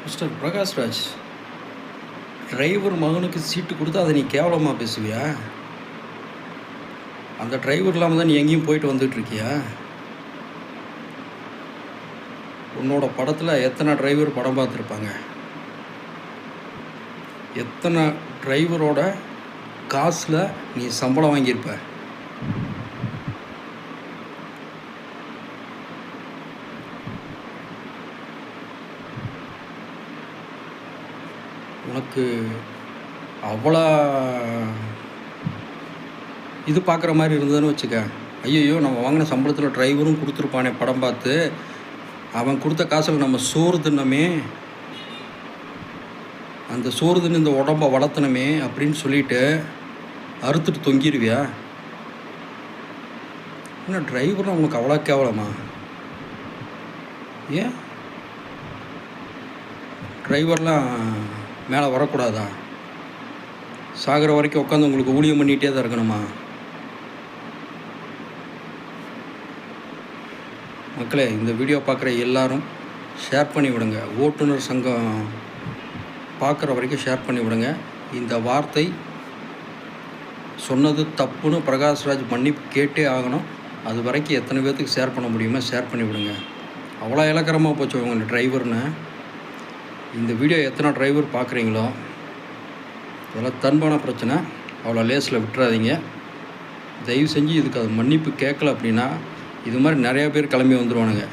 Mister Prakash Raj, driver மகனுக்கு சீட்டு கொடுத்து அதை நீ கேவலமாக பேசுவியா? அந்த டிரைவர் இல்லாமல் தான் நீ எங்கேயும் போயிட்டு வந்துட்டுருக்கியா? உன்னோட படத்தில் எத்தனை டிரைவர் படம் பார்த்துருப்பாங்க? எத்தனை டிரைவரோட காசில் நீ சம்பளம் வாங்கியிருப்ப? உனக்கு அவ்வளோ இது பார்க்குற மாதிரி இருந்ததுன்னு வச்சுக்க, ஐயோ நம்ம வாங்கின சம்பளத்தில் டிரைவரும் கொடுத்துருப்பானே படம் பார்த்து, அவன் கொடுத்த காசில் நம்ம சோறு தின்னமே, அந்த சோறு தின்னு இந்த உடம்பை வளர்த்தனமே அப்படின்னு சொல்லிட்டு அறுத்துட்டு தொங்கிடுவியா? என்ன டிரைவர்லாம் உனக்கு அவ்வளோ கேவலமா? ஏன் டிரைவர்லாம் மேலே வரக்கூடாதா? சாகிற வரைக்கும் உட்காந்து உங்களுக்கு ஊழியம் பண்ணிகிட்டே தான் இருக்கணுமா? மக்களே, இந்த வீடியோ பார்க்குற எல்லாரும் ஷேர் பண்ணி விடுங்க. ஓட்டுநர் சங்கம் பார்க்குற வரைக்கும் ஷேர் பண்ணி விடுங்க. இந்த வார்த்தை சொன்னது தப்புன்னு பிரகாஷ்ராஜ் மன்னிப்பு கேட்டே ஆகணும். அது வரைக்கும் எத்தனை பேர்த்துக்கு ஷேர் பண்ண முடியுமோ ஷேர் பண்ணி விடுங்க. அவ்வளோ இலக்கரமாக போச்சு உங்கள் டிரைவர்னு. இந்த வீடியோ எத்தனை டிரைவர் பார்க்குறீங்களோ அதெல்லாம் தன்பான பிரச்சனை, அவ்வளோ லேஸில் விட்டுறாதீங்க. தயவு செஞ்சு இதுக்கு அது மன்னிப்பு கேட்கல அப்படின்னா இது மாதிரி நிறையா பேர் கிளம்பி வந்துடுவானுங்க.